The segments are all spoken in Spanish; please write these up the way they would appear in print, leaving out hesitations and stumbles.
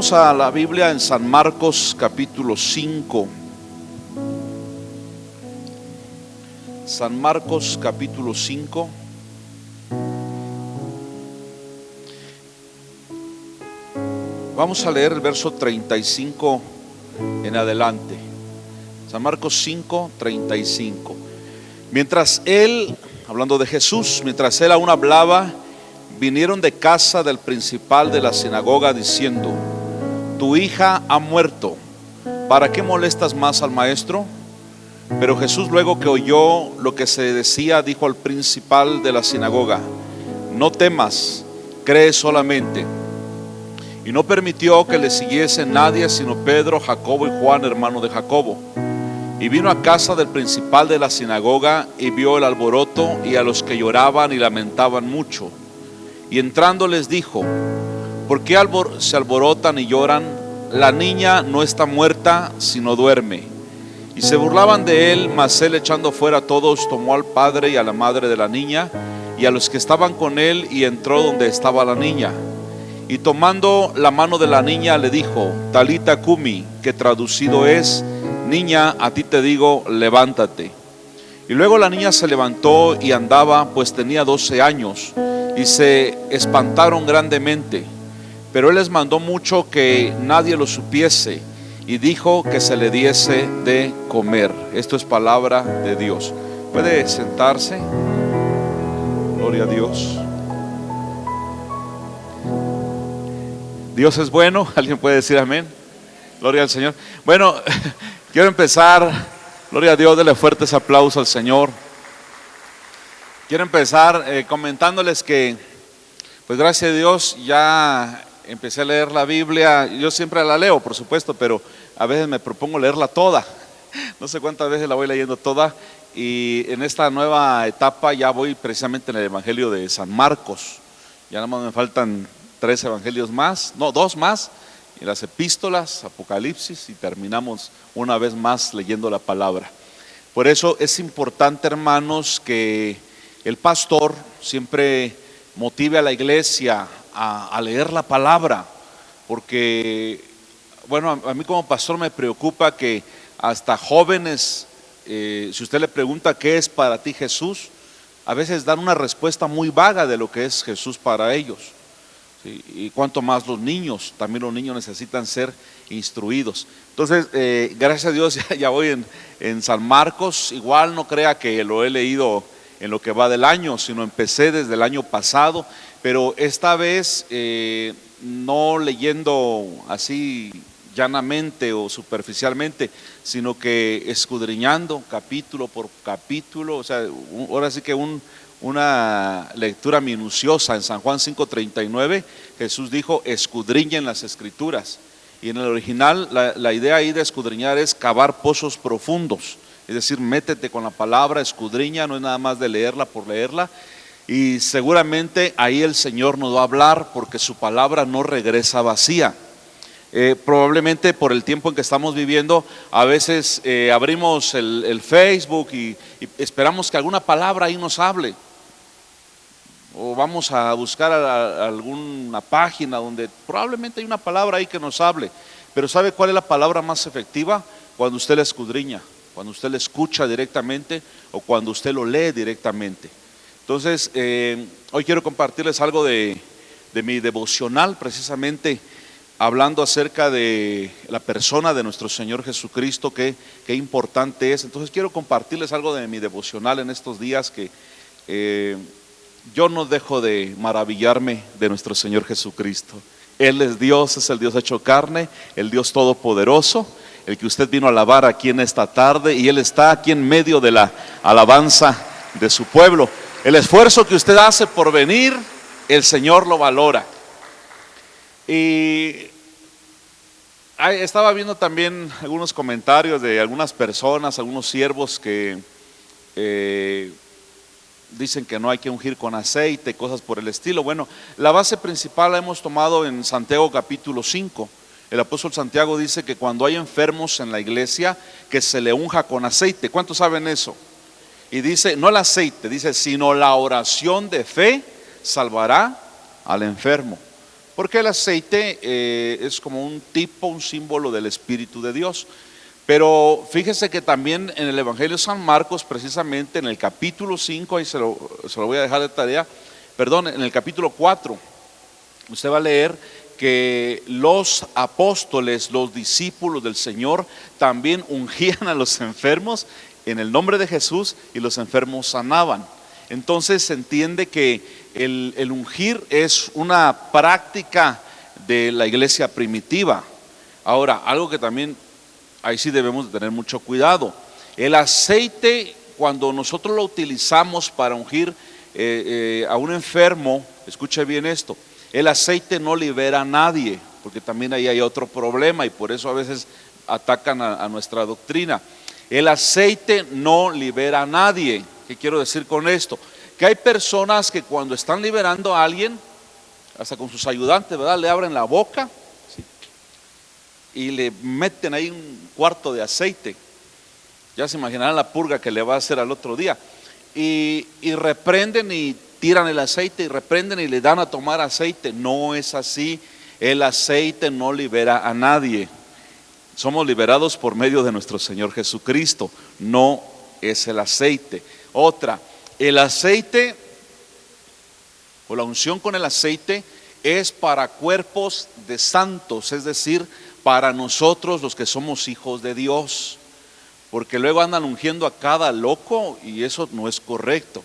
Vamos a la Biblia en San Marcos capítulo 5. San Marcos capítulo 5. Vamos a leer el verso 35 en adelante. San Marcos 5, 35. Mientras él, hablando de Jesús, mientras él aún hablaba, vinieron de casa del principal de la sinagoga diciendo: tu hija ha muerto, ¿para qué molestas más al maestro? Pero Jesús, luego que oyó lo que se decía, dijo al principal de la sinagoga: no temas, cree solamente. Y no permitió que le siguiese nadie sino Pedro, Jacobo y Juan, hermano de Jacobo. Y vino a casa del principal de la sinagoga y vio el alboroto y a los que lloraban y lamentaban mucho. Y entrando les dijo: ¿por qué se alborotan y lloran? La niña no está muerta, sino duerme. Y se burlaban de él, mas él, echando fuera a todos, tomó al padre y a la madre de la niña y a los que estaban con él, y entró donde estaba la niña. Y tomando la mano de la niña le dijo: Talita cumi, que traducido es: niña, a ti te digo, levántate. Y luego la niña se levantó y andaba, pues tenía 12 años, y se espantaron grandemente. Pero él les mandó mucho que nadie lo supiese, y dijo que se le diese de comer. Esto es palabra de Dios. ¿Puede sentarse? Gloria a Dios. Dios es bueno. ¿Alguien puede decir amén? Gloria al Señor. Bueno, quiero empezar, gloria a Dios, dele fuertes aplausos al Señor. Quiero empezar comentándoles que, pues gracias a Dios, ya empecé a leer la Biblia. Yo siempre la leo, por supuesto, pero a veces me propongo leerla toda. No sé cuántas veces la voy leyendo toda. Y en esta nueva etapa ya voy precisamente en el Evangelio de San Marcos. Ya nada más me faltan 3 evangelios más, no, 2 más, y las epístolas, Apocalipsis, y terminamos una vez más leyendo la palabra. Por eso es importante, hermanos, que el pastor siempre motive a la iglesia a leer la palabra, porque, bueno, a mí como pastor me preocupa que hasta jóvenes, si usted le pregunta qué es para ti Jesús, a veces dan una respuesta muy vaga de lo que es Jesús para ellos. ¿Sí? Y cuanto más los niños, también los niños necesitan ser instruidos. Entonces, gracias a Dios ya voy en San Marcos. Igual no crea que lo he leído en lo que va del año, sino empecé desde el año pasado, pero esta vez no leyendo así llanamente o superficialmente, sino que escudriñando capítulo por capítulo. O sea, ahora sí que una lectura minuciosa. En San Juan 5:39 Jesús dijo: escudriñen las escrituras. Y en el original la idea ahí de escudriñar es cavar pozos profundos, es decir, métete con la palabra, escudriña, no es nada más de leerla por leerla. Y seguramente ahí el Señor nos va a hablar, porque su palabra no regresa vacía. Probablemente por el tiempo en que estamos viviendo, a veces abrimos el Facebook y esperamos que alguna palabra ahí nos hable, o vamos a buscar alguna página donde probablemente hay una palabra ahí que nos hable. Pero ¿sabe cuál es la palabra más efectiva? Cuando usted la escudriña, cuando usted la escucha directamente o cuando usted lo lee directamente. Entonces, hoy quiero compartirles algo de mi devocional, precisamente hablando acerca de la persona de nuestro Señor Jesucristo, qué importante es. Entonces quiero compartirles algo de mi devocional en estos días, que yo no dejo de maravillarme de nuestro Señor Jesucristo. Él es Dios, es el Dios hecho carne, el Dios todopoderoso, el que usted vino a alabar aquí en esta tarde, y Él está aquí en medio de la alabanza de su pueblo. El esfuerzo que usted hace por venir, el Señor lo valora. Y estaba viendo también algunos comentarios de algunas personas, algunos siervos que dicen que no hay que ungir con aceite, cosas por el estilo. Bueno, la base principal la hemos tomado en Santiago capítulo 5. El apóstol Santiago dice que cuando hay enfermos en la iglesia, que se le unja con aceite. ¿Cuántos saben eso? Y dice, no el aceite, dice, sino la oración de fe salvará al enfermo. porque el aceite es como un tipo, un símbolo del Espíritu de Dios. Pero fíjese que también en el Evangelio de San Marcos, precisamente en el capítulo 5, ahí se lo voy a dejar de tarea, perdón, en el capítulo 4, usted va a leer que los apóstoles, los discípulos del Señor, también ungían a los enfermos en el nombre de Jesús y los enfermos sanaban. Entonces se entiende que el ungir es una práctica de la iglesia primitiva. Ahora, algo que también ahí sí debemos de tener mucho cuidado. El aceite, cuando nosotros lo utilizamos para ungir a un enfermo, escuche bien esto, el aceite no libera a nadie, porque también ahí hay otro problema y por eso a veces atacan a nuestra doctrina. El aceite no libera a nadie. ¿Qué quiero decir con esto? Que hay personas que cuando están liberando a alguien, hasta con sus ayudantes, ¿verdad? Le abren la boca, ¿sí?, y le meten ahí un cuarto de aceite. Ya se imaginarán la purga que le va a hacer al otro día. Y reprenden y tiran el aceite y reprenden y le dan a tomar aceite. No es así. El aceite no libera a nadie. Somos liberados por medio de nuestro Señor Jesucristo. No es el aceite. Otra, el aceite o la unción con el aceite es para cuerpos de santos, es decir, para nosotros los que somos hijos de Dios. Porque luego andan ungiendo a cada loco y eso no es correcto.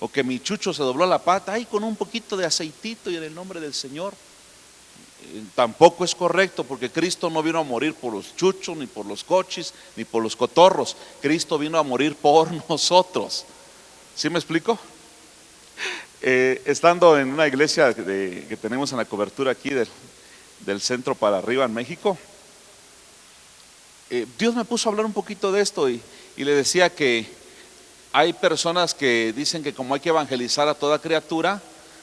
O que mi chucho se dobló la pata, ay, con un poquito de aceitito y en el nombre del Señor. Tampoco es correcto, porque Cristo no vino a morir por los chuchos, ni por los cochis, ni por los cotorros. Cristo vino a morir por nosotros. ¿Sí me explico? Estando en una iglesia que tenemos en la cobertura aquí del centro para arriba en México, Dios me puso a hablar un poquito de esto y le decía que hay personas que dicen que como hay que evangelizar a toda criatura.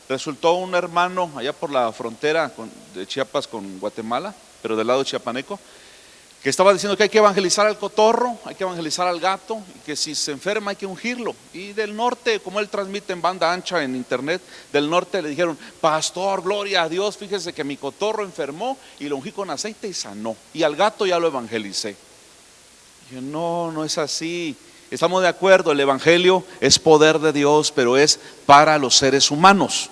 Resultó un hermano allá por la frontera de Chiapas con Guatemala, pero del lado chiapaneco, que estaba diciendo que hay que evangelizar al cotorro, hay que evangelizar al gato, y que si se enferma hay que ungirlo. Y del norte, como él transmite en banda ancha en internet, del norte le dijeron: pastor, gloria a Dios, fíjese que mi cotorro enfermó y lo ungí con aceite y sanó, y al gato ya lo evangelicé. Y yo, no es así. Estamos de acuerdo, el evangelio es poder de Dios, pero es para los seres humanos.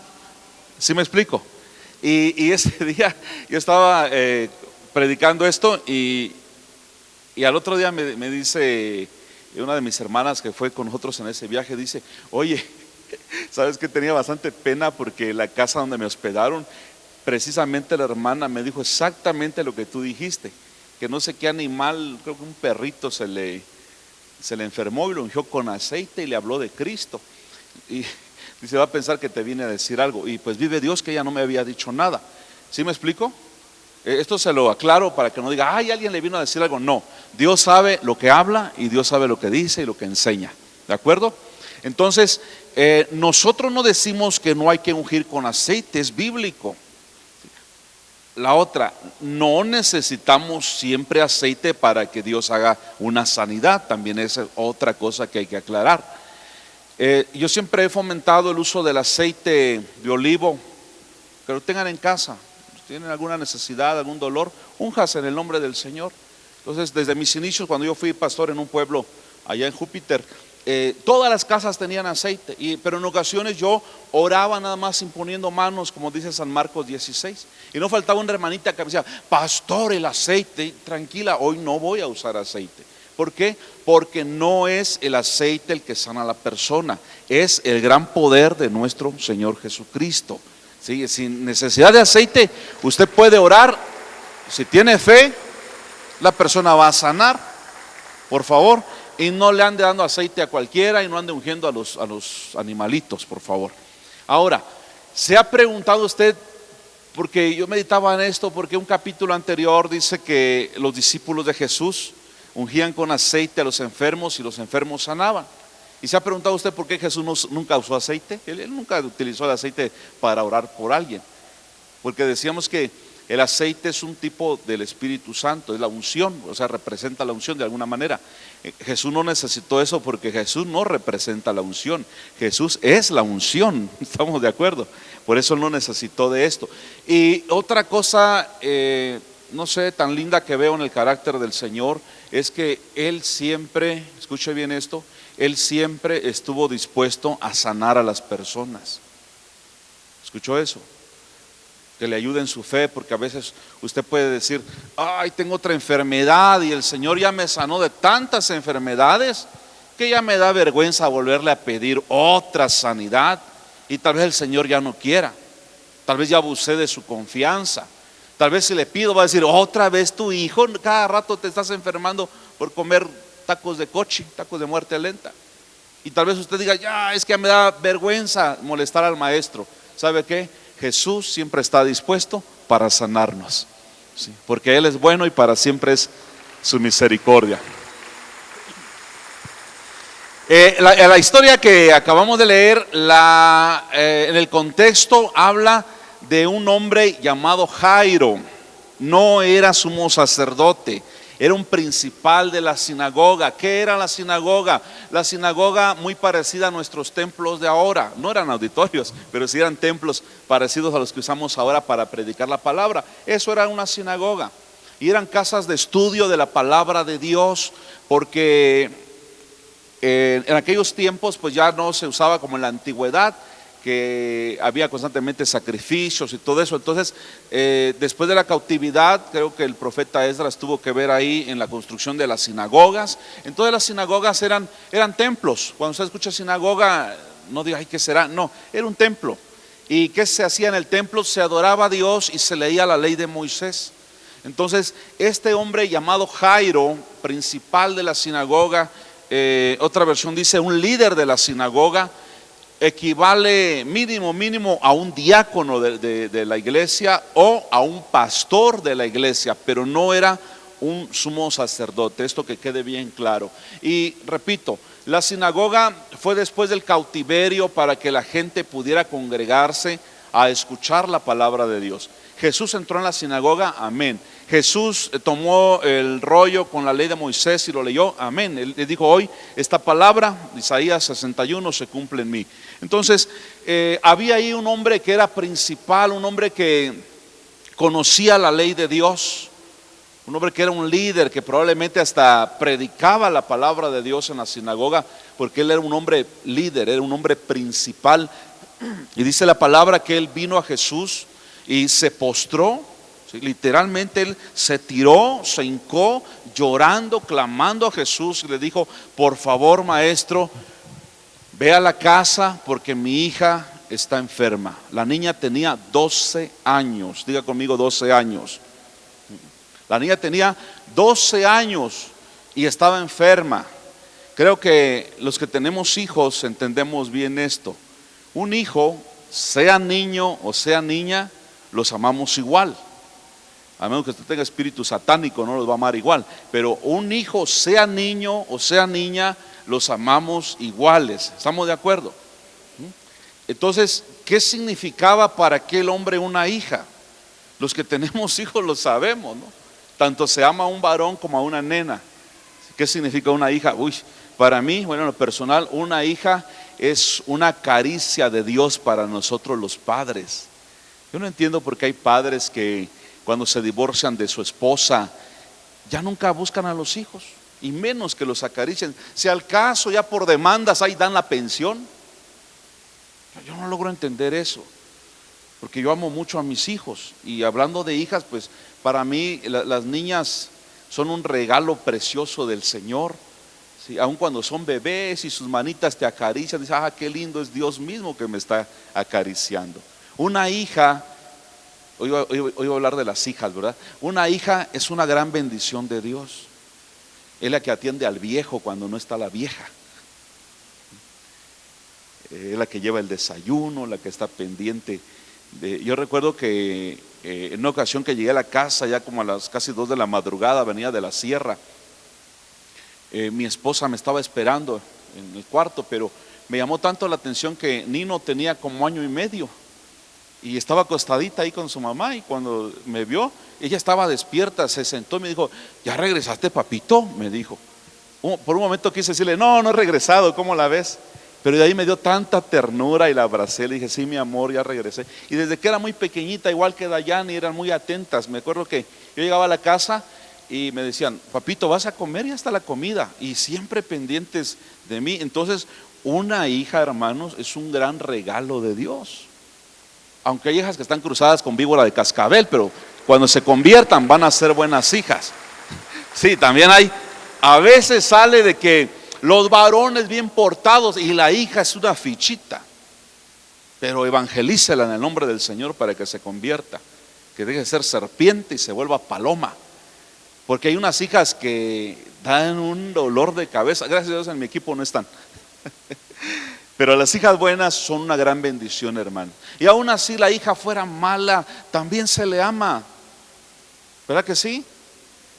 ¿Sí me explico? Y ese día yo estaba predicando esto y al otro día me dice una de mis hermanas que fue con nosotros en ese viaje, dice: oye, ¿sabes qué? Tenía bastante pena porque la casa donde me hospedaron, precisamente la hermana me dijo exactamente lo que tú dijiste, que no sé qué animal, creo que un perrito se le enfermó y lo ungió con aceite y le habló de Cristo. Y dice: va a pensar que te vine a decir algo. Y pues vive Dios que ella no me había dicho nada. ¿Sí me explico? Esto se lo aclaro para que no diga: ay, alguien le vino a decir algo. No, Dios sabe lo que habla y Dios sabe lo que dice y lo que enseña. ¿De acuerdo? Entonces, nosotros no decimos que no hay que ungir con aceite, es bíblico. La otra, no necesitamos siempre aceite para que Dios haga una sanidad. También es otra cosa que hay que aclarar. Yo siempre he fomentado el uso del aceite de olivo, que lo tengan en casa. Si tienen alguna necesidad, algún dolor, únjase en el nombre del Señor. Entonces, desde mis inicios, cuando yo fui pastor en un pueblo allá en Júpiter, todas las casas tenían aceite, pero en ocasiones yo oraba nada más imponiendo manos, como dice San Marcos 16, y no faltaba una hermanita que me decía: pastor, el aceite. Tranquila, hoy no voy a usar aceite. ¿Por qué? Porque no es el aceite el que sana a la persona, es el gran poder de nuestro Señor Jesucristo. ¿Sí? Sin necesidad de aceite, usted puede orar. Si tiene fe, la persona va a sanar, por favor. Y no le ande dando aceite a cualquiera y no ande ungiendo a los animalitos, por favor. Ahora, ¿se ha preguntado usted? Porque yo meditaba en esto, porque un capítulo anterior dice que los discípulos de Jesús ungían con aceite a los enfermos y los enfermos sanaban. ¿Y se ha preguntado usted por qué Jesús nunca usó aceite? Él nunca utilizó el aceite para orar por alguien. Porque decíamos que El aceite es un tipo del Espíritu Santo, es la unción, o sea, representa la unción de alguna manera. Jesús no necesitó eso porque Jesús no representa la unción, Jesús es la unción, estamos de acuerdo, por eso no necesitó de esto. Y otra cosa, no sé, tan linda que veo en el carácter del Señor, es que Él siempre, escuche bien esto, Él siempre estuvo dispuesto a sanar a las personas. ¿Escuchó eso? Que le ayude en su fe, porque a veces usted puede decir, ay, tengo otra enfermedad y el Señor ya me sanó de tantas enfermedades que ya me da vergüenza volverle a pedir otra sanidad, y tal vez el Señor ya no quiera, tal vez ya abusé de su confianza, tal vez si le pido va a decir, otra vez tu hijo, cada rato te estás enfermando por comer tacos de coche, tacos de muerte lenta, y tal vez usted diga, ya es que me da vergüenza molestar al maestro. ¿Sabe qué? Jesús siempre está dispuesto para sanarnos, ¿sí? Porque Él es bueno y para siempre es su misericordia. La historia que acabamos de leer, en el contexto habla de un hombre llamado Jairo. No era sumo sacerdote, era un principal de la sinagoga. ¿Qué era la sinagoga? La sinagoga muy parecida a nuestros templos de ahora. No eran auditorios, pero sí eran templos parecidos a los que usamos ahora para predicar la palabra. Eso era una sinagoga. Y eran casas de estudio de la palabra de Dios, porque en aquellos tiempos pues ya no se usaba como en la antigüedad, que había constantemente sacrificios y todo eso. Entonces, después de la cautividad, creo que el profeta Esdras tuvo que ver ahí en la construcción de las sinagogas. Entonces las sinagogas eran templos. Cuando usted escucha sinagoga, no diga, ay, ¿qué será? No, era un templo. ¿Y qué se hacía en el templo? Se adoraba a Dios y se leía la ley de Moisés. Entonces, este hombre llamado Jairo, principal de la sinagoga, otra versión dice un líder de la sinagoga, equivale mínimo a un diácono de la iglesia o a un pastor de la iglesia, pero no era un sumo sacerdote. Esto que quede bien claro. Y repito, la sinagoga fue después del cautiverio para que la gente pudiera congregarse a escuchar la palabra de Dios. Jesús entró en la sinagoga, amén. Jesús tomó el rollo con la ley de Moisés y lo leyó, amén. Él le dijo, hoy esta palabra, Isaías 61, se cumple en mí. Entonces, había ahí un hombre que era principal, un hombre que conocía la ley de Dios, un hombre que era un líder, que probablemente hasta predicaba la palabra de Dios en la sinagoga, porque él era un hombre líder, era un hombre principal. Y dice la palabra que él vino a Jesús y se postró, ¿sí? Literalmente él se tiró, se hincó, llorando, clamando a Jesús, y le dijo, por favor, maestro, ve a la casa porque mi hija está enferma. La niña tenía 12 años, diga conmigo 12 años. La niña tenía 12 años y estaba enferma. Creo que los que tenemos hijos entendemos bien esto. Un hijo, sea niño o sea niña, los amamos igual. A menos que usted tenga espíritu satánico, no los va a amar igual. Pero un hijo, sea niño o sea niña, los amamos iguales. ¿Estamos de acuerdo? Entonces, ¿qué significaba para aquel hombre una hija? Los que tenemos hijos lo sabemos, ¿no? Tanto se ama a un varón como a una nena. ¿Qué significa una hija? Uy, para mí, bueno, en lo personal, una hija es una caricia de Dios para nosotros los padres. Yo no entiendo por qué hay padres que cuando se divorcian de su esposa ya nunca buscan a los hijos, y menos que los acaricien. Si al caso ya por demandas ahí dan la pensión. Yo no logro entender eso, porque yo amo mucho a mis hijos. Y hablando de hijas, pues para mí las niñas son un regalo precioso del Señor. Sí, aun cuando son bebés y sus manitas te acarician, dices, ah, qué lindo, es Dios mismo que me está acariciando. Una hija, hoy voy a hablar de las hijas, ¿verdad? Una hija es una gran bendición de Dios. Es la que atiende al viejo cuando no está la vieja. Es la que lleva el desayuno, la que está pendiente. Yo recuerdo que en una ocasión que llegué a la casa, ya como a las casi 2 de la madrugada, venía de la sierra. Mi esposa me estaba esperando en el cuarto, pero me llamó tanto la atención que Nino tenía como 1 año y medio. y estaba acostadita ahí con su mamá, y cuando me vio, ella estaba despierta, se sentó y me dijo: ¿ya regresaste, papito?, me dijo. Por un momento quise decirle: no, no he regresado, ¿cómo la ves? Pero de ahí me dio tanta ternura y la abracé, le dije: sí, mi amor, ya regresé. Y desde que era muy pequeñita, igual que Dayani, eran muy atentas. Me acuerdo que yo llegaba a la casa y me decían: papito, ¿vas a comer? Ya está la comida. Y siempre pendientes de mí. Entonces, una hija, hermanos, es un gran regalo de Dios. Aunque hay hijas que están cruzadas con víbora de cascabel, pero cuando se conviertan van a ser buenas hijas. Sí, también hay. A veces sale de que los varones bien portados y la hija es una fichita, pero evangelícela en el nombre del Señor para que se convierta, que deje de ser serpiente y se vuelva paloma. Porque hay unas hijas que dan un dolor de cabeza. Gracias a Dios en mi equipo no están. Pero las hijas buenas son una gran bendición, hermano. Y aún así la hija fuera mala, también se le ama. ¿Verdad que sí?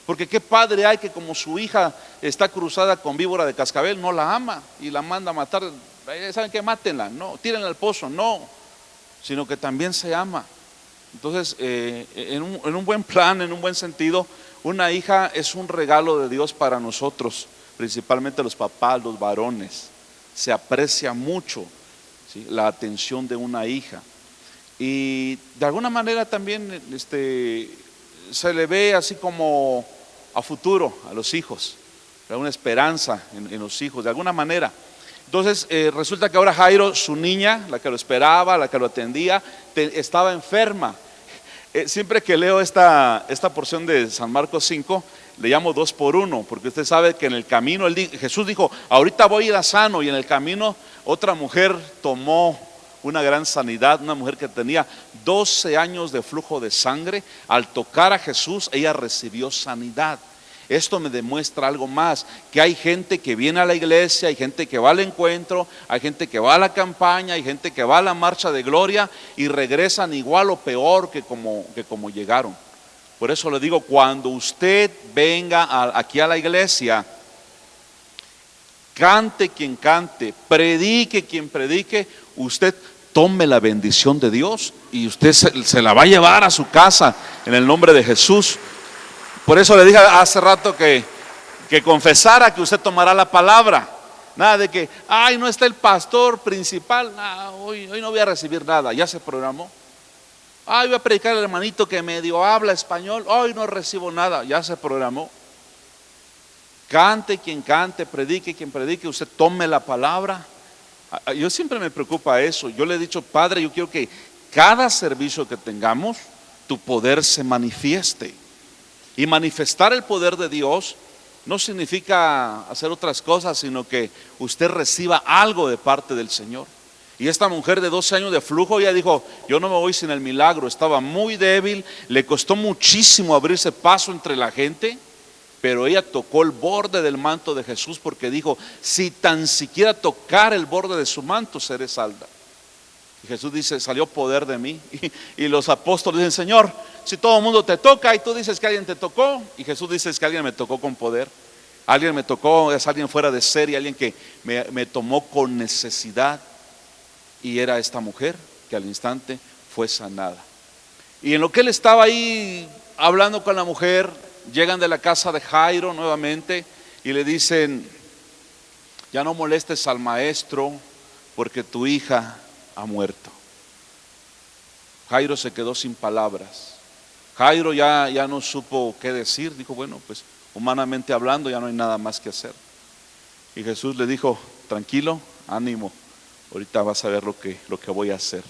Porque qué padre hay que, como su hija está cruzada con víbora de cascabel, no la ama y la manda a matar. ¿Saben qué? Mátenla, no, tírenla al pozo, no, sino que también se ama. Entonces, en un buen plan, en un buen sentido, una hija es un regalo de Dios para nosotros, principalmente los papás, los varones. Se aprecia mucho, ¿sí?, la atención de una hija. Y de alguna manera también se le ve así como a futuro a los hijos, una esperanza en los hijos, de alguna manera. Entonces resulta que ahora Jairo, su niña, la que lo esperaba, la que lo atendía, estaba enferma. Siempre que leo esta porción de San Marcos 5, le llamo 2 por 1, porque usted sabe que en el camino Jesús dijo: ahorita voy a ir a sano, y en el camino otra mujer tomó una gran sanidad, una mujer que tenía 12 años de flujo de sangre. Al tocar a Jesús, ella recibió sanidad. Esto me demuestra algo más, que hay gente que viene a la iglesia, hay gente que va al encuentro, hay gente que va a la campaña, hay gente que va a la marcha de gloria y regresan igual o peor que como llegaron. Por eso le digo, cuando usted venga aquí a la iglesia, cante quien cante, predique quien predique, usted tome la bendición de Dios y usted se la va a llevar a su casa en el nombre de Jesús. Por eso le dije hace rato que confesara que usted tomará la palabra. Nada de que, ay, no está el pastor principal, hoy no voy a recibir nada. Ya se programó. Ay, voy a predicar al hermanito que medio habla español, hoy no recibo nada. Ya se programó. Cante quien cante, predique quien predique, usted tome la palabra. Yo siempre me preocupa eso. Yo le he dicho: Padre, yo quiero que cada servicio que tengamos, tu poder se manifieste. Y manifestar el poder de Dios no significa hacer otras cosas, sino que usted reciba algo de parte del Señor. Y esta mujer de 12 años de flujo, ella dijo: yo no me voy sin el milagro. Estaba muy débil, le costó muchísimo abrirse paso entre la gente, pero ella tocó el borde del manto de Jesús, porque dijo: si tan siquiera tocar el borde de su manto, seré salva. Y Jesús dice: salió poder de mí. Y los apóstoles dicen: Señor, si todo el mundo te toca y tú dices que alguien te tocó, y Jesús dice: es que alguien me tocó con poder. Alguien me tocó, es alguien fuera de serie, alguien que me tomó con necesidad. Y era esta mujer que al instante fue sanada. Y en lo que él estaba ahí hablando con la mujer, llegan de la casa de Jairo nuevamente y le dicen: ya no molestes al maestro, porque tu hija ha muerto. Jairo se quedó sin palabras. Jairo ya no supo qué decir. Dijo: bueno, pues humanamente hablando ya no hay nada más que hacer. Y Jesús le dijo: tranquilo, ánimo, ahorita vas a ver lo que voy a hacer.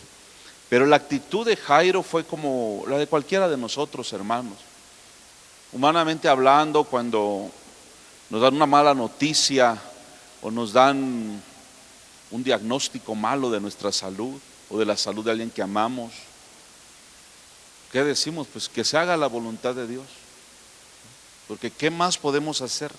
Pero la actitud de Jairo fue como la de cualquiera de nosotros, hermanos. Humanamente hablando, cuando nos dan una mala noticia o nos dan un diagnóstico malo de nuestra salud o de la salud de alguien que amamos, ¿qué decimos? Pues que se haga la voluntad de Dios. Porque ¿qué más podemos hacer?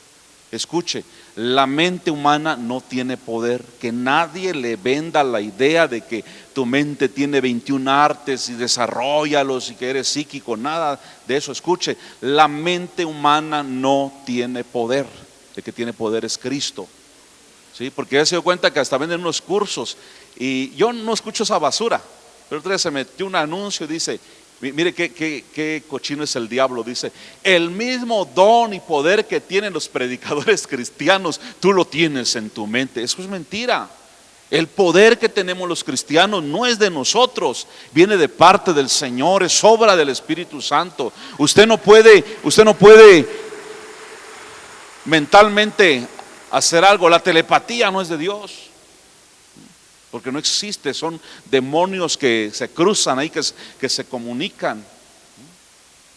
Escuche, la mente humana no tiene poder. Que nadie le venda la idea de que tu mente tiene 21 artes y desarróllalos y que eres psíquico, nada de eso. Escuche, la mente humana no tiene poder. El que tiene poder es Cristo. ¿Sí? Porque ya se dio cuenta que hasta venden unos cursos y yo no escucho esa basura. Pero otro día se metió un anuncio y dice, mire qué cochino es el diablo, dice, el mismo don y poder que tienen los predicadores cristianos, tú lo tienes en tu mente. Eso es mentira. El poder que tenemos los cristianos no es de nosotros, viene de parte del Señor, es obra del Espíritu Santo. Usted no puede mentalmente hacer algo. La telepatía no es de Dios, porque no existe, son demonios que se cruzan ahí, que se comunican.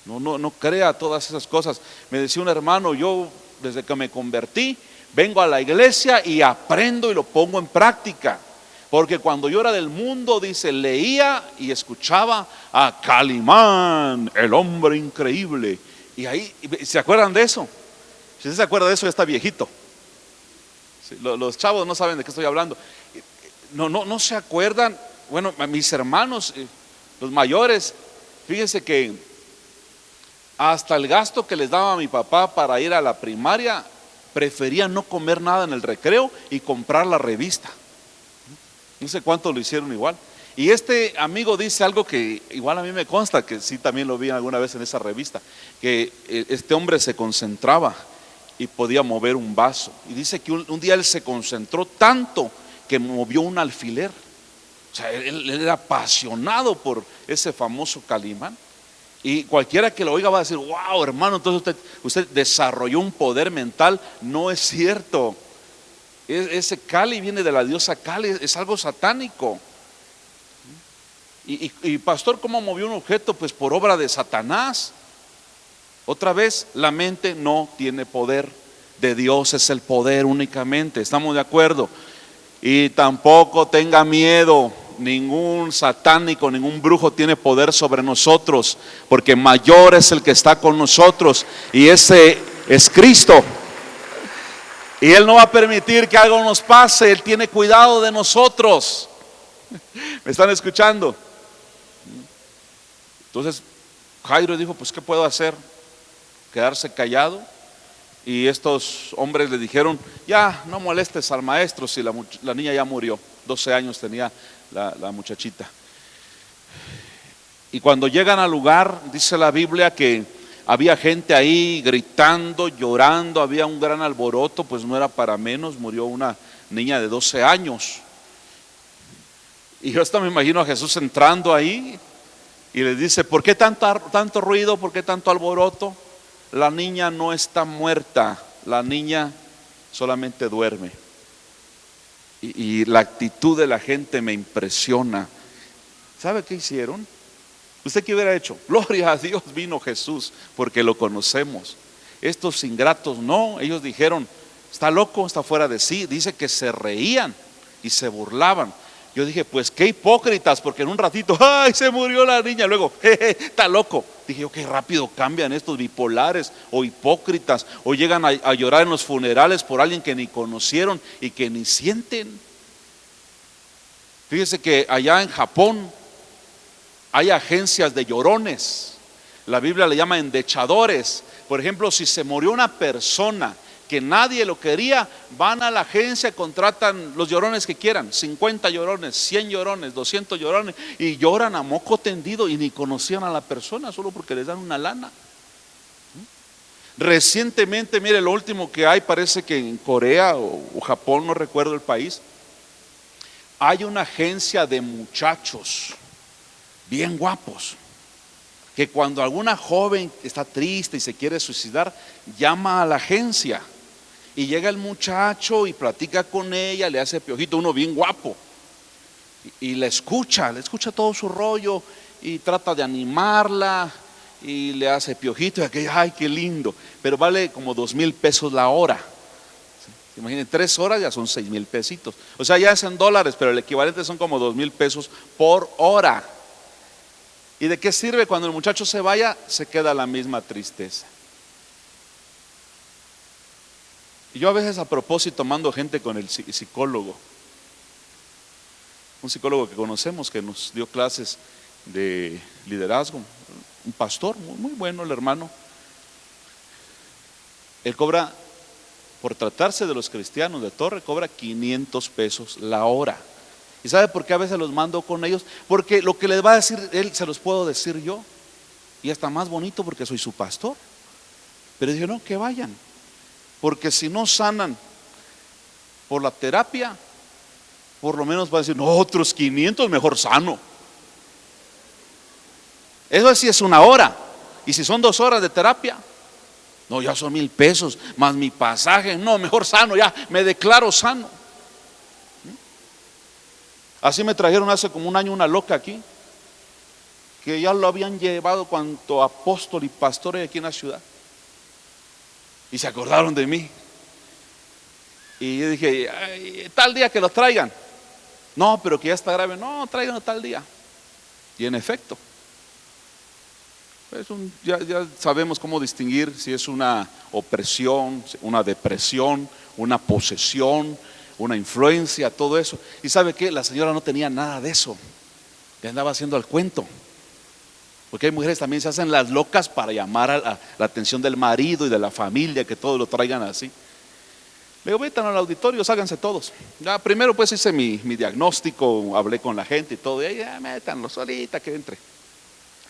No crea todas esas cosas. Me decía un hermano, yo desde que me convertí vengo a la iglesia y aprendo y lo pongo en práctica, porque cuando yo era del mundo, dice, leía y escuchaba a Calimán, el hombre increíble, y ahí, ¿se acuerdan de eso? Si usted se acuerda de eso, ya está viejito. Sí, los chavos no saben de qué estoy hablando. No se acuerdan. Bueno, mis hermanos, los mayores, fíjense que hasta el gasto que les daba mi papá para ir a la primaria, preferían no comer nada en el recreo y comprar la revista. No sé cuánto lo hicieron igual. Y este amigo dice algo que igual a mí me consta, que sí también lo vi alguna vez en esa revista, que este hombre se concentraba y podía mover un vaso. Y dice que un día él se concentró tanto que movió un alfiler. O sea, él era apasionado por ese famoso Calimán. Y cualquiera que lo oiga va a decir, wow, hermano, entonces usted desarrolló un poder mental. No es cierto. Ese Cali viene de la diosa Cali, es algo satánico. Y pastor, ¿cómo movió un objeto? Pues por obra de Satanás. Otra vez, la mente no tiene poder. De Dios es el poder únicamente. ¿Estamos de acuerdo? Y tampoco tenga miedo. Ningún satánico, ningún brujo tiene poder sobre nosotros, porque mayor es el que está con nosotros, y ese es Cristo. Y Él no va a permitir que algo nos pase. Él tiene cuidado de nosotros. ¿Me están escuchando? Entonces Jairo dijo, pues ¿qué puedo hacer? Quedarse callado. Y estos hombres le dijeron, ya no molestes al maestro, si la niña ya murió. 12 años tenía la muchachita. Y cuando llegan al lugar, dice la Biblia que había gente ahí gritando, llorando, había un gran alboroto, pues no era para menos, murió una niña de 12 años. Y yo hasta me imagino a Jesús entrando ahí y le dice, ¿por qué tanto ruido? ¿Por qué tanto alboroto? La niña no está muerta, la niña solamente duerme. Y la actitud de la gente me impresiona. ¿Sabe qué hicieron? ¿Usted qué hubiera hecho? Gloria a Dios, vino Jesús, porque lo conocemos. Estos ingratos no, ellos dijeron, está loco, está fuera de sí. Dice que se reían y se burlaban. Yo dije, pues qué hipócritas, porque en un ratito, ¡ay, se murió la niña! Luego, ¡jeje, está loco! Dije yo, qué rápido cambian estos bipolares o hipócritas, o llegan a llorar en los funerales por alguien que ni conocieron y que ni sienten. Fíjese que allá en Japón hay agencias de llorones. La Biblia le llama endechadores. Por ejemplo, si se murió una persona que nadie lo quería, van a la agencia, contratan los llorones que quieran, 50 llorones, 100 llorones, 200 llorones, y lloran a moco tendido y ni conocían a la persona, solo porque les dan una lana. Recientemente, mire, lo último que hay, parece que en Corea o Japón, no recuerdo el país, hay una agencia de muchachos bien guapos, que cuando alguna joven está triste y se quiere suicidar, llama a la agencia y llega el muchacho y platica con ella, le hace piojito, uno bien guapo, y le escucha todo su rollo y trata de animarla y le hace piojito y aquella, ay, qué lindo, pero vale como 2,000 pesos la hora. Imaginen, 3 horas ya son 6,000 pesitos, o sea, ya es en dólares, pero el equivalente son como 2,000 pesos por hora. ¿Y de qué sirve? Cuando el muchacho se vaya, se queda la misma tristeza. Y yo a veces a propósito mando gente con el psicólogo, un psicólogo que conocemos, que nos dio clases de liderazgo, un pastor muy bueno el hermano. Él cobra, por tratarse de los cristianos de Torre, cobra 500 pesos la hora. ¿Y sabe por qué a veces los mando con ellos? Porque lo que les va a decir él se los puedo decir yo. Y hasta más bonito porque soy su pastor. Pero dije, no, que vayan. Porque si no sanan por la terapia, por lo menos va a decir, no, otros 500 mejor sano. Eso sí es una hora. Y si son 2 horas de terapia, no, ya son 1,000 pesos más mi pasaje. No, mejor sano, ya me declaro sano. Así me trajeron hace como un año una loca aquí, que ya lo habían llevado cuanto apóstol y pastor aquí en la ciudad. Y se acordaron de mí. Y yo dije, ay, tal día que lo traigan. No, pero que ya está grave. No, tráiganlo tal día. Y en efecto, ya sabemos cómo distinguir si es una opresión, una depresión, una posesión, una influencia, todo eso. Y sabe que la señora no tenía nada de eso, le andaba haciendo al cuento. Porque hay mujeres también se hacen las locas para llamar a la atención del marido y de la familia, que todos lo traigan así. Le digo, metan al auditorio, ságanse todos. Ya primero pues hice mi diagnóstico, hablé con la gente y todo, y ahí ya métanlo solita que entre.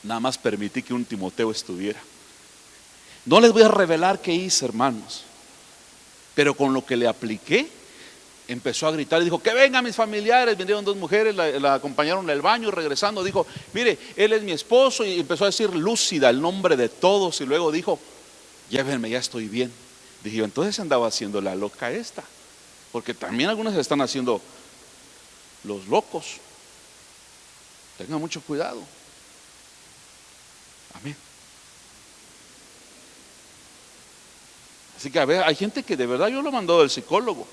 Nada más permití que un Timoteo estuviera. No les voy a revelar qué hice, hermanos, pero con lo que le apliqué, empezó a gritar y dijo, que vengan mis familiares. Vinieron 2 mujeres, la acompañaron al baño y regresando dijo, mire, él es mi esposo. Y empezó a decir lúcida el nombre de todos. Y luego dijo, llévenme, ya estoy bien. Dije yo, entonces andaba haciendo la loca esta, porque también algunos se están haciendo los locos. Tengan mucho cuidado. Amén. Así que a ver, hay gente que de verdad yo lo he mandado al psicólogo.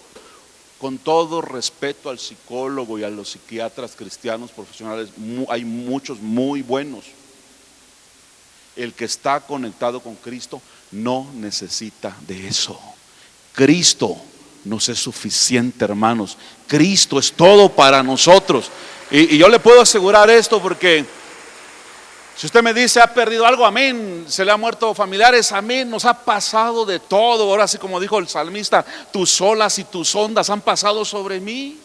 Con todo respeto al psicólogo y a los psiquiatras cristianos profesionales, hay muchos muy buenos. El que está conectado con Cristo no necesita de eso. Cristo nos es suficiente, hermanos. Cristo es todo para nosotros. Y yo le puedo asegurar esto porque si usted me dice ha perdido algo, amén, se le ha muerto familiares, amén, nos ha pasado de todo. Ahora sí, como dijo el salmista, tus olas y tus ondas han pasado sobre mí.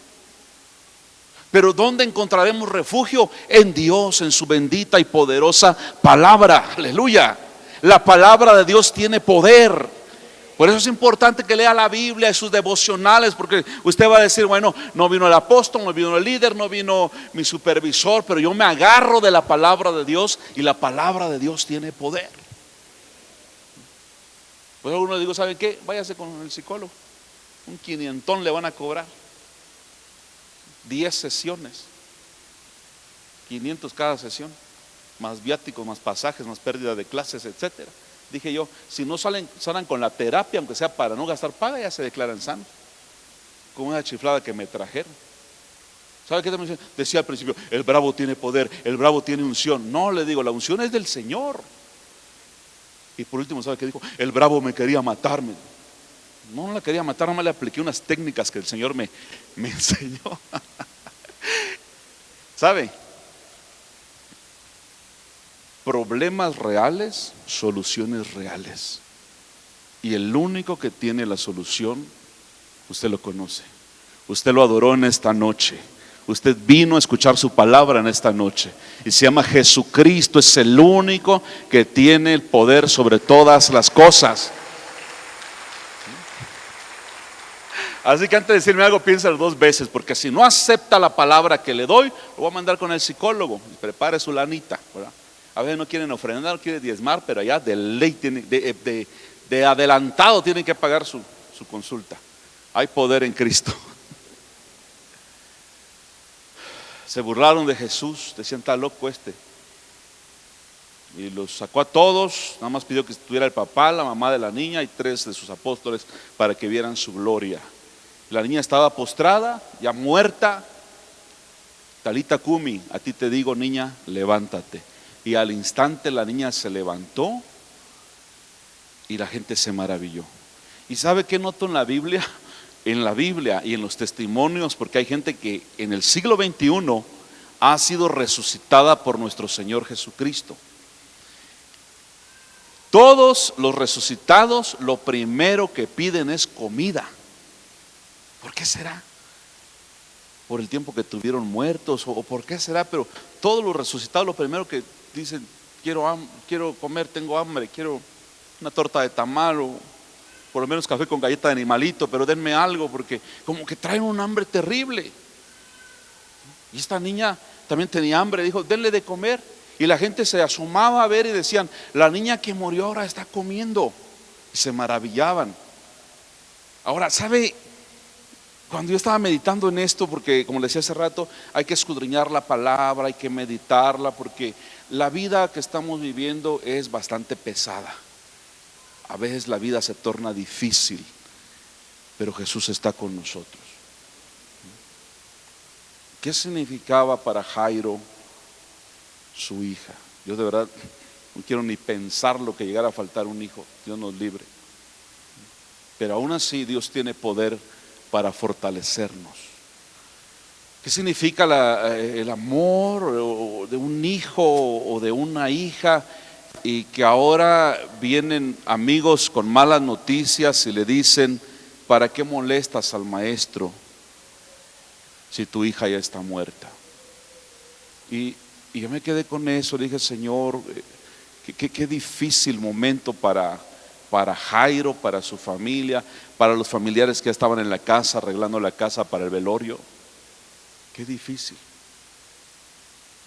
Pero ¿dónde encontraremos refugio? En Dios, en su bendita y poderosa palabra. Aleluya. La palabra de Dios tiene poder. Por eso es importante que lea la Biblia y sus devocionales, porque usted va a decir, bueno, no vino el apóstol, no vino el líder, no vino mi supervisor, pero yo me agarro de la palabra de Dios y la palabra de Dios tiene poder. Pues algunos digo, ¿sabe qué? Váyase con el psicólogo, un 500 le van a cobrar, 10 sesiones, 500 cada sesión, más viáticos, más pasajes, más pérdida de clases, etcétera. Dije yo, si no sanan con la terapia, aunque sea para no gastar paga, ya se declaran sanos. Con una chiflada que me trajeron. ¿Sabe qué decía al principio? El bravo tiene poder, el bravo tiene unción. No, le digo, la unción es del Señor. Y por último, ¿sabe qué dijo? El bravo me quería matarme. No la quería matar, nomás le apliqué unas técnicas que el Señor me enseñó. ¿Sabe? Problemas reales, soluciones reales. Y el único que tiene la solución, usted lo conoce. Usted lo adoró en esta noche. Usted vino a escuchar su palabra en esta noche. Y se llama Jesucristo. Es el único que tiene el poder sobre todas las cosas. Así que antes de decirme algo, piénsalo 2 veces, porque si no acepta la palabra que le doy, lo voy a mandar con el psicólogo. Prepare su lanita, ¿verdad? A veces no quieren ofrendar, no quieren diezmar, pero allá de ley, de adelantado tienen que pagar su consulta. Hay poder en Cristo. Se burlaron de Jesús, decían, está loco este. Y los sacó a todos, nada más pidió que estuviera el papá, la mamá de la niña y 3 de sus apóstoles para que vieran su gloria. La niña estaba postrada, ya muerta. Talita Kumi, a ti te digo, niña, levántate. Y al instante la niña se levantó y la gente se maravilló. ¿Y sabe qué noto en la Biblia? En la Biblia y en los testimonios, porque hay gente que en el siglo XXI ha sido resucitada por nuestro Señor Jesucristo. Todos los resucitados lo primero que piden es comida. ¿Por qué será? por el tiempo que tuvieron muertos o por qué será, pero todos los resucitados lo primero que dicen: quiero comer, tengo hambre, quiero una torta de tamal o por lo menos café con galleta de animalito, pero denme algo, porque como que traen un hambre terrible. Y esta niña también tenía hambre, dijo: denle de comer. Y la gente se asomaba a ver y decían: la niña que murió ahora está comiendo. Y se maravillaban. Ahora, ¿sabe? Cuando yo estaba meditando en esto, porque como le decía hace rato, hay que escudriñar la palabra, hay que meditarla, porque la vida que estamos viviendo es bastante pesada. A veces la vida se torna difícil, pero Jesús está con nosotros. ¿Qué significaba para Jairo su hija? Yo de verdad no quiero ni pensar lo que llegara a faltar un hijo, Dios nos libre. Pero aún así Dios tiene poder para fortalecernos. ¿Qué significa el amor de un hijo o de una hija? Y que ahora vienen amigos con malas noticias y le dicen: ¿para qué molestas al maestro si tu hija ya está muerta? Y yo me quedé con eso, dije: Señor, qué difícil momento para Jairo, para su familia, para los familiares que estaban en la casa, arreglando la casa para el velorio. Qué difícil.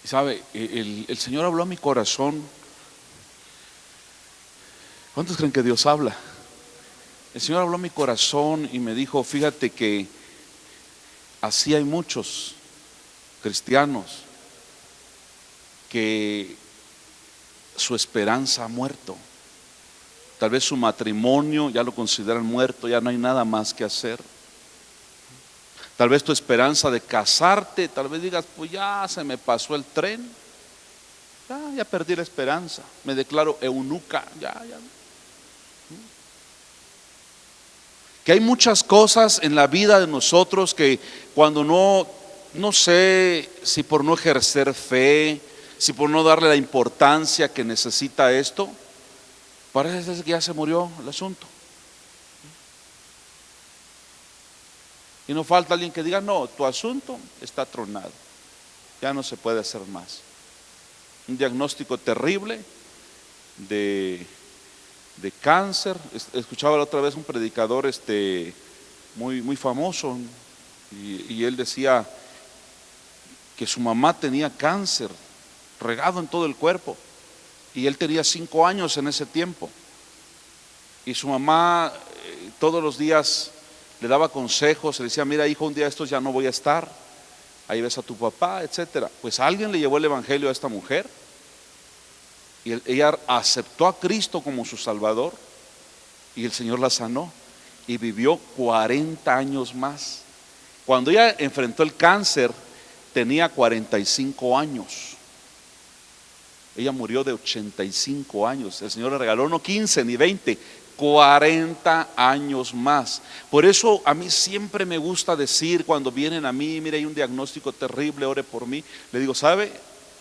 Y sabe, el Señor habló a mi corazón. ¿Cuántos creen que Dios habla? El Señor habló a mi corazón y me dijo: fíjate que así hay muchos cristianos que su esperanza ha muerto. Tal vez su matrimonio ya lo consideran muerto, ya no hay nada más que hacer. Tal vez tu esperanza de casarte, tal vez digas: pues ya se me pasó el tren, ya perdí la esperanza, me declaro eunuca, ya. Que hay muchas cosas en la vida de nosotros que cuando no sé si por no ejercer fe, si por no darle la importancia que necesita esto, parece que ya se murió el asunto. Y no falta alguien que diga: no, tu asunto está tronado, ya no se puede hacer más. Un diagnóstico terrible de cáncer. Escuchaba la otra vez un predicador muy famoso, y él decía que su mamá tenía cáncer regado en todo el cuerpo, y él tenía 5 años en ese tiempo, y su mamá todos los días le daba consejos, le decía: mira, hijo, un día estos ya no voy a estar, ahí ves a tu papá, etcétera. Pues alguien le llevó el evangelio a esta mujer y ella aceptó a Cristo como su Salvador, y el Señor la sanó y vivió 40 años más. Cuando ella enfrentó el cáncer tenía 45 años. Ella murió de 85 años. El Señor le regaló no 15 ni 20, 40 años más. Por eso a mí siempre me gusta decir, cuando vienen a mí: mire, hay un diagnóstico terrible, ore por mí. Le digo: ¿sabe?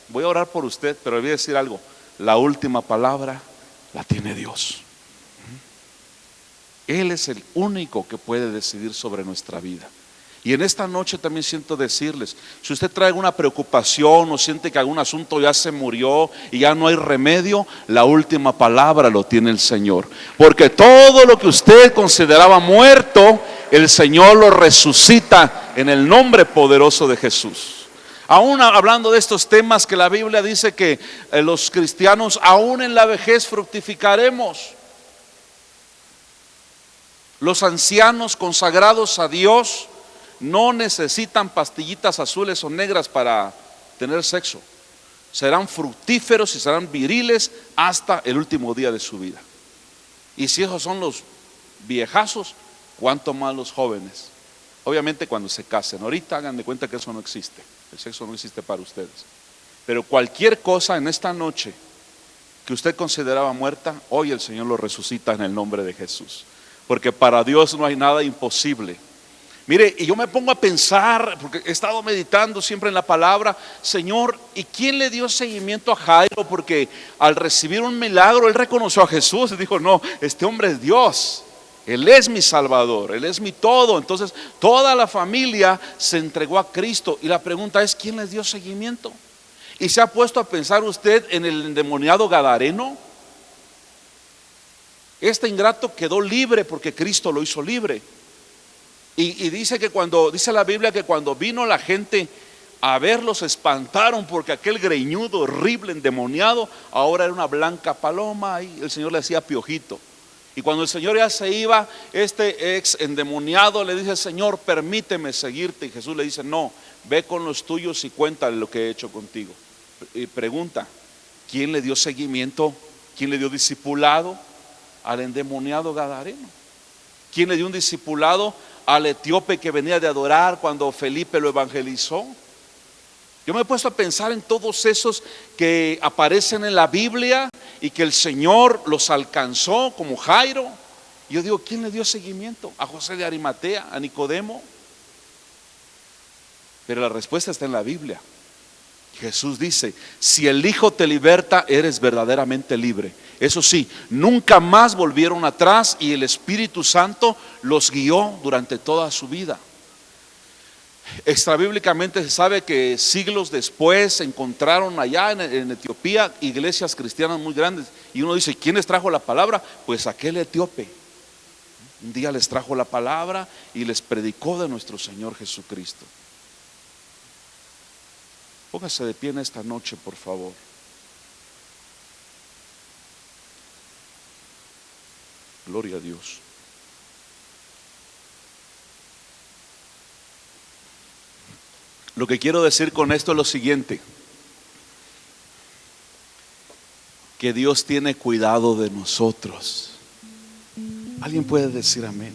Voy a orar por usted, pero le voy a decir algo: la última palabra la tiene Dios. Él es el único que puede decidir sobre nuestra vida. Y en esta noche también siento decirles: si usted trae alguna preocupación o siente que algún asunto ya se murió y ya no hay remedio, la última palabra lo tiene el Señor. Porque todo lo que usted consideraba muerto, el Señor lo resucita en el nombre poderoso de Jesús. Aún hablando de estos temas que la Biblia dice que los cristianos aún en la vejez fructificaremos. Los ancianos consagrados a Dios no necesitan pastillitas azules o negras para tener sexo. Serán fructíferos y serán viriles hasta el último día de su vida. Y si esos son los viejazos, ¿cuánto más los jóvenes? Obviamente cuando se casen. Ahorita hagan de cuenta que eso no existe. El sexo no existe para ustedes. Pero cualquier cosa en esta noche que usted consideraba muerta, hoy el Señor lo resucita en el nombre de Jesús. Porque para Dios no hay nada imposible. Mire, y yo me pongo a pensar, porque he estado meditando siempre en la palabra: Señor, ¿y quién le dio seguimiento a Jairo? Porque al recibir un milagro, él reconoció a Jesús y dijo: no, este hombre es Dios. Él es mi Salvador, Él es mi todo. Entonces toda la familia se entregó a Cristo. Y la pregunta es, ¿quién les dio seguimiento? ¿Y se ha puesto a pensar usted en el endemoniado gadareno? Este ingrato quedó libre porque Cristo lo hizo libre. Y dice la Biblia que cuando vino la gente a verlo se espantaron, porque aquel greñudo, horrible, endemoniado, ahora era una blanca paloma y el Señor le hacía piojito. Y cuando el Señor ya se iba, este ex endemoniado le dice: Señor, permíteme seguirte. Y Jesús le dice: no, ve con los tuyos y cuéntale lo que he hecho contigo. Y pregunta: ¿quién le dio seguimiento? ¿Quién le dio discipulado al endemoniado gadareno? ¿Quién le dio un discipulado al etíope que venía de adorar cuando Felipe lo evangelizó? Yo me he puesto a pensar en todos esos que aparecen en la Biblia y que el Señor los alcanzó, como Jairo. Yo digo, ¿quién le dio seguimiento? ¿A José de Arimatea? ¿A Nicodemo? Pero la respuesta está en la Biblia. Jesús dice: si el Hijo te liberta, eres verdaderamente libre. Eso sí, nunca más volvieron atrás y el Espíritu Santo los guió durante toda su vida. Extrabíblicamente se sabe que siglos después encontraron allá en Etiopía iglesias cristianas muy grandes. Y uno dice: ¿quién les trajo la palabra? Pues aquel etíope. Un día les trajo la palabra y les predicó de nuestro Señor Jesucristo. Póngase de pie en esta noche, por favor. Gloria a Dios. Lo que quiero decir con esto es lo siguiente: que Dios tiene cuidado de nosotros. ¿Alguien puede decir amén?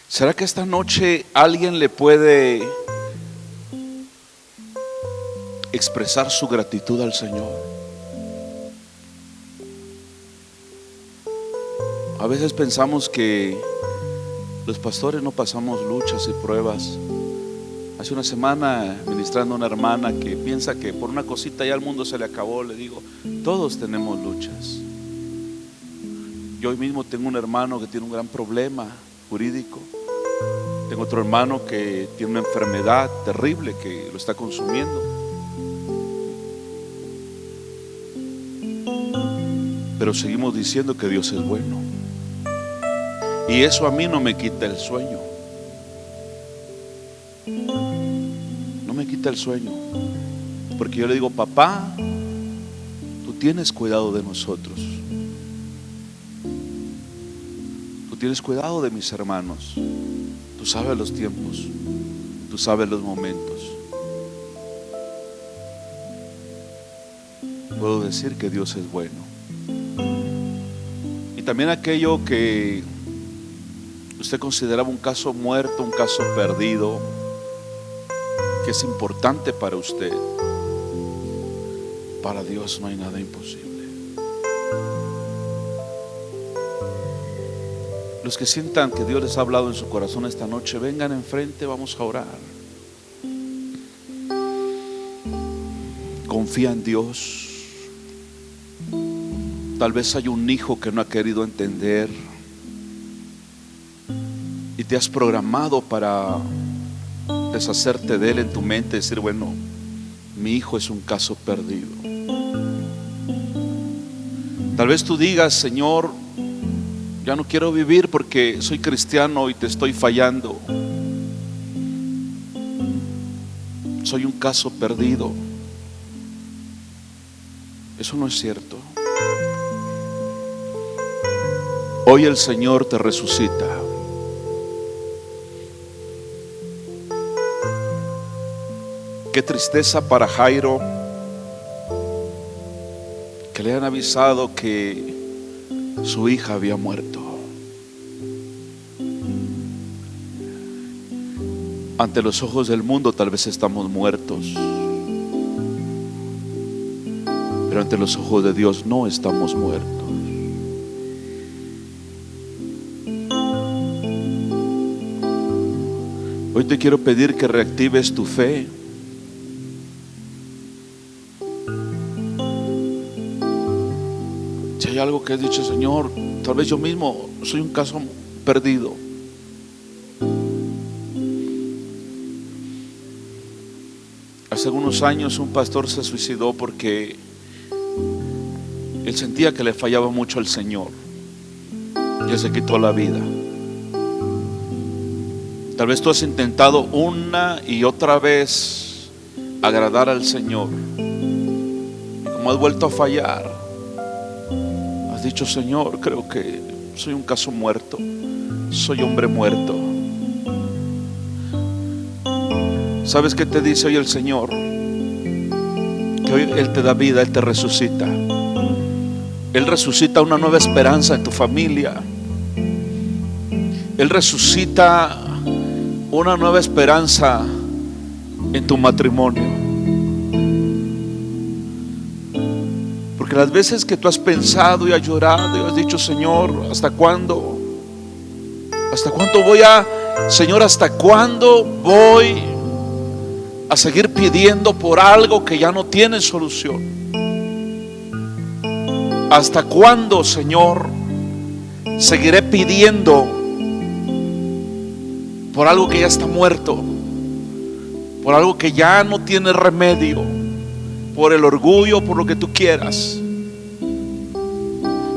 ¿Será que esta noche alguien le puede expresar su gratitud al Señor? A veces pensamos que los pastores no pasamos luchas y pruebas. Hace una semana, ministrando a una hermana que piensa que por una cosita ya el mundo se le acabó, le digo: todos tenemos luchas. Yo hoy mismo tengo un hermano que tiene un gran problema jurídico. Tengo otro hermano que tiene una enfermedad terrible que lo está consumiendo. Pero seguimos diciendo que Dios es bueno. Y eso a mí no me quita el sueño. No me quita el sueño. Porque yo le digo: papá, tú tienes cuidado de nosotros. Tú tienes cuidado de mis hermanos. Tú sabes los tiempos. Tú sabes los momentos. Puedo decir que Dios es bueno. Y también aquello que usted consideraba un caso muerto, un caso perdido, que es importante para usted, para Dios no hay nada imposible. Los que sientan que Dios les ha hablado en su corazón esta noche, vengan enfrente, vamos a orar. Confía en Dios. Tal vez hay un hijo que no ha querido entender y te has programado para deshacerte de él en tu mente, decir: bueno, mi hijo es un caso perdido. Tal vez tú digas: Señor, ya no quiero vivir porque soy cristiano y te estoy fallando. Soy un caso perdido. Eso no es cierto. Hoy el Señor te resucita. Qué tristeza para Jairo que le han avisado que su hija había muerto. Ante los ojos del mundo tal vez estamos muertos, pero ante los ojos de Dios no estamos muertos. Hoy te quiero pedir que reactives tu fe. Si hay algo que has dicho, Señor, tal vez yo mismo soy un caso perdido. Hace algunos años un pastor se suicidó porque él sentía que le fallaba mucho al Señor y él se quitó la vida. Tal vez tú has intentado una y otra vez agradar al Señor, y como has vuelto a fallar, has dicho: Señor, creo que soy un caso muerto, soy hombre muerto. ¿Sabes qué te dice hoy el Señor? Que hoy Él te da vida, Él te resucita. Él resucita una nueva esperanza en tu familia. Él resucita una nueva esperanza en tu matrimonio. Porque las veces que tú has pensado y has llorado y has dicho: Señor, ¿hasta cuándo? ¿Hasta cuándo voy a, Señor, hasta cuándo voy a seguir pidiendo por algo que ya no tiene solución? ¿Hasta cuándo, Señor, seguiré pidiendo por algo que ya está muerto, por algo que ya no tiene remedio, por el orgullo, por lo que tú quieras?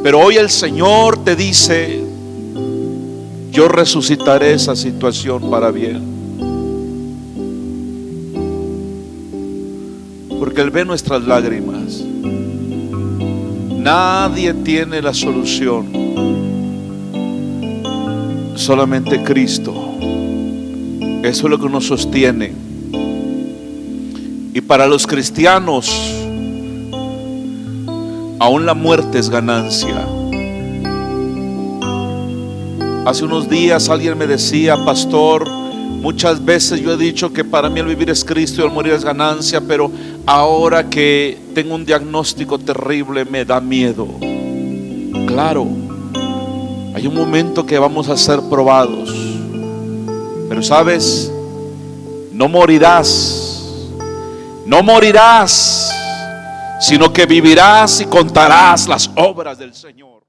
Pero hoy el Señor te dice: yo resucitaré esa situación para bien. Porque Él ve nuestras lágrimas. Nadie tiene la solución, solamente Cristo. Eso es lo que nos sostiene. Y para los cristianos, aún la muerte es ganancia. Hace unos días alguien me decía: pastor, muchas veces yo he dicho que para mí el vivir es Cristo y el morir es ganancia, pero ahora que tengo un diagnóstico terrible me da miedo. Claro, hay un momento que vamos a ser probados, pero sabes, no morirás, no morirás, sino que vivirás y contarás las obras del Señor.